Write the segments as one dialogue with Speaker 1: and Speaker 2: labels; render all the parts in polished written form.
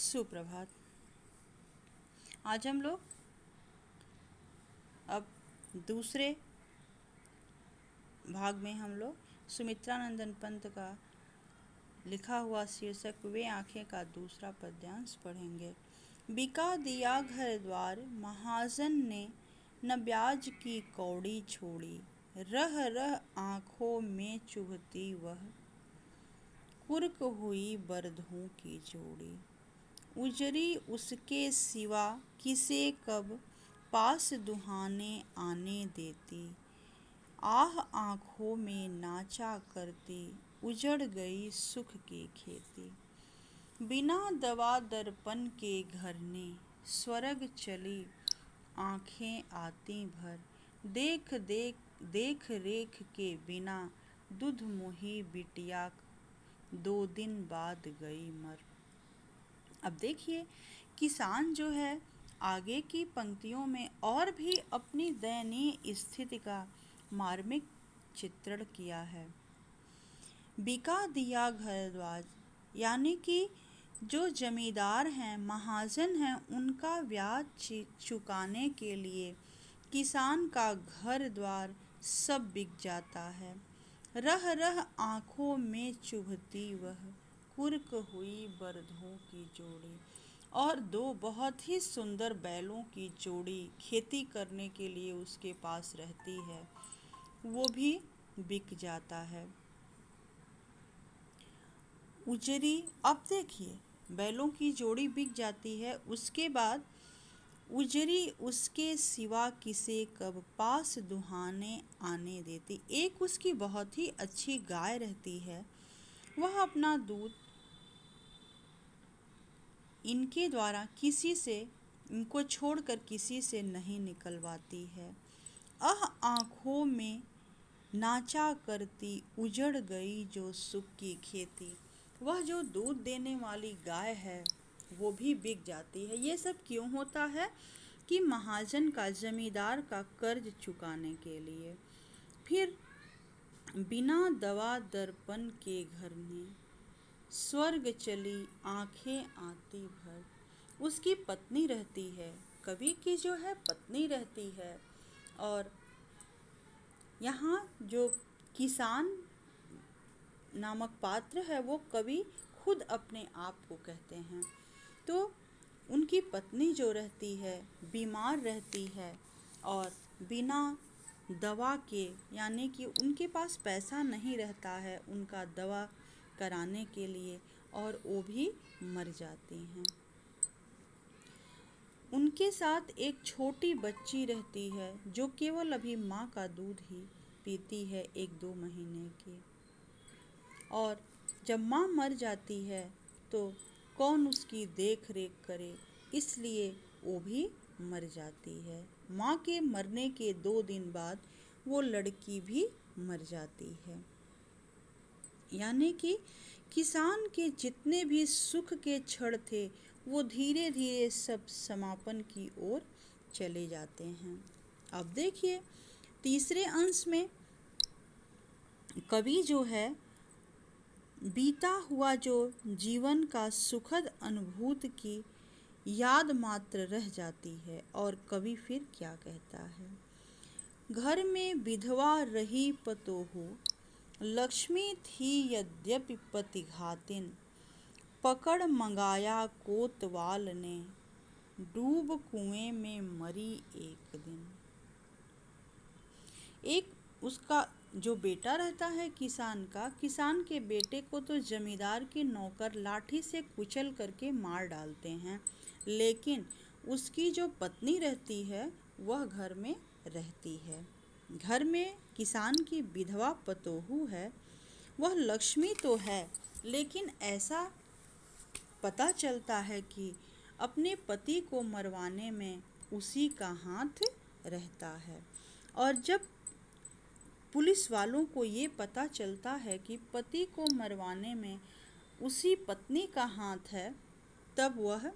Speaker 1: सुप्रभात। आज हम लोग अब दूसरे भाग में हम लोग सुमित्रानंदन पंत का लिखा हुआ शीर्षक वे आंखें का दूसरा पद्यांश पढ़ेंगे। बिका दिया घर द्वार महाजन ने, न ब्याज की कौड़ी छोड़ी। रह रह आँखों में चुभती वह, कुर्क हुई बरधों की जोड़ी। उजरी उसके सिवा किसे कब, पास दुहाने आने देती। आह आँखों में नाचा करती, उजड़ गई सुख की खेती। बिना दवा दर्पण के घर ने, स्वर्ग चली आँखें आती भर। देख रेख के बिना, दूध मोही बिटिया 2 दिन बाद गई मर। अब देखिए, किसान जो है आगे की पंक्तियों में और भी अपनी दयनीय स्थिति का मार्मिक चित्रण किया है। बिका दिया घर द्वार, यानी कि जो जमींदार हैं, महाजन हैं, उनका ब्याज चुकाने के लिए किसान का घर द्वार सब बिक जाता है। रह रह आँखों में चुभती वह, कुर्क हुई बरधों की जोड़ी। और 2 बहुत ही सुंदर बैलों की जोड़ी खेती करने के लिए उसके पास रहती है, वो भी बिक जाता है। उजरी, अब देखिए, बैलों की जोड़ी बिक जाती है, उसके बाद उजरी उसके सिवा किसे कब, पास दुहाने आने देती। एक उसकी बहुत ही अच्छी गाय रहती है, वह अपना दूध इनके द्वारा इनको छोड़कर किसी से नहीं निकलवाती है। आँखों में नाचा करती, उजड़ गई जो सुख की खेती। वह जो दूध देने वाली गाय है वो भी बिक जाती है। ये सब क्यों होता है कि महाजन का, जमींदार का कर्ज चुकाने के लिए। फिर बिना दवा दर्पण के घर ने, स्वर्ग चली आंखें आती भर। उसकी पत्नी रहती है, कवि की जो है पत्नी रहती है, और यहाँ जो किसान नामक पात्र है वो कवि खुद अपने आप को कहते हैं। तो उनकी पत्नी जो रहती है बीमार रहती है, और बिना दवा के, यानी कि उनके पास पैसा नहीं रहता है उनका दवा कराने के लिए, और वो भी मर जाती हैं। उनके साथ एक छोटी बच्ची रहती है जो केवल अभी माँ का दूध ही पीती है, 1-2 महीने की। और जब माँ मर जाती है तो कौन उसकी देख रेख करे, इसलिए वो भी मर जाती है। माँ के मरने के 2 दिन बाद वो लड़की भी मर जाती है। यानी कि किसान के जितने भी सुख के क्षण थे वो धीरे धीरे सब समापन की ओर चले जाते हैं। अब देखिए, तीसरे अंश में कवि जो है बीता हुआ जो जीवन का सुखद अनुभूति की याद मात्र रह जाती है, और कवि फिर क्या कहता है। घर में विधवा रही पतोहू, लक्ष्मी थी यद्यपि पतिघातिन। पकड़ मंगाया कोतवाल ने, डूब कुएं में मरी एक दिन। एक उसका जो बेटा रहता है किसान का, किसान के बेटे को तो जमींदार के नौकर लाठी से कुचल करके मार डालते हैं, लेकिन उसकी जो पत्नी रहती है वह घर में रहती है। घर में किसान की विधवा पतोहू है, वह लक्ष्मी तो है, लेकिन ऐसा पता चलता है कि अपने पति को मरवाने में उसी का हाथ रहता है। और जब पुलिस वालों को ये पता चलता है कि पति को मरवाने में उसी पत्नी का हाथ है, तब वह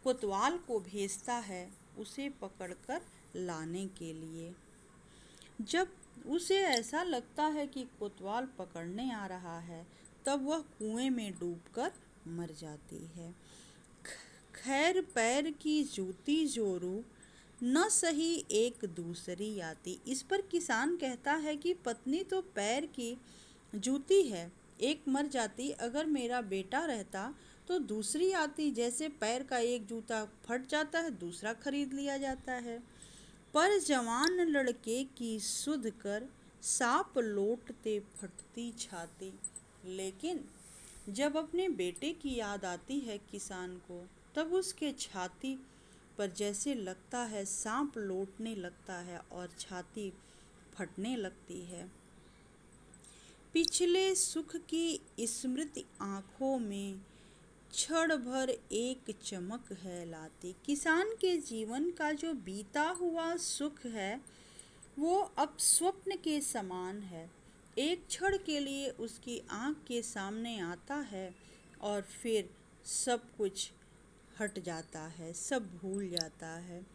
Speaker 1: कोतवाल को भेजता है उसे पकड़कर लाने के लिए। जब उसे ऐसा लगता है कि कोतवाल पकड़ने आ रहा है, तब वह कुएं में डूबकर मर जाती है। खैर पैर की जूती जोरू, न सही एक दूसरी आती। इस पर किसान कहता है कि पत्नी तो पैर की जूती है, एक मर जाती, अगर मेरा बेटा रहता तो दूसरी आती। जैसे पैर का एक जूता फट जाता है, दूसरा खरीद लिया जाता है। पर जवान लड़के की सुध कर, सांप लौटते फटती छाती। लेकिन जब अपने बेटे की याद आती है किसान को, तब उसके छाती पर जैसे लगता है सांप लौटने लगता है और छाती फटने लगती है। पिछले सुख की स्मृति आँखों में क्षण भर एक चमक है लाती। किसान के जीवन का जो बीता हुआ सुख है वो अब स्वप्न के समान है। एक क्षण के लिए उसकी आँख के सामने आता है और फिर सब कुछ हट जाता है, सब भूल जाता है।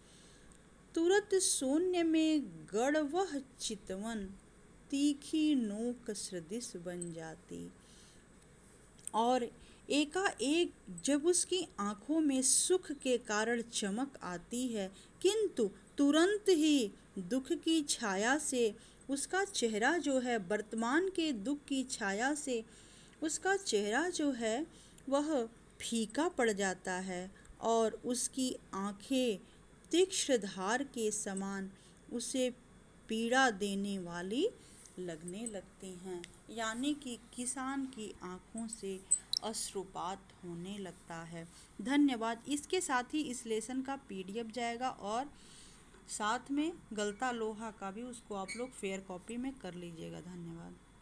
Speaker 1: तुरंत शून्य में गड़ वह चितवन, तीखी नोक सदृश बन जाती। और एकाएक जब उसकी आंखों में सुख के कारण चमक आती है, किंतु तुरंत ही दुख की छाया से उसका चेहरा जो है, वर्तमान के दुख की छाया से उसका चेहरा जो है वह फीका पड़ जाता है और उसकी आंखें तीक्ष्ण धार के समान उसे पीड़ा देने वाली लगने लगती हैं। यानी कि किसान की आँखों से अश्रुपात होने लगता है। धन्यवाद। इसके साथ ही इस लेसन का PDF जाएगा और साथ में गलता लोहा का भी, उसको आप लोग फेयर कॉपी में कर लीजिएगा। धन्यवाद।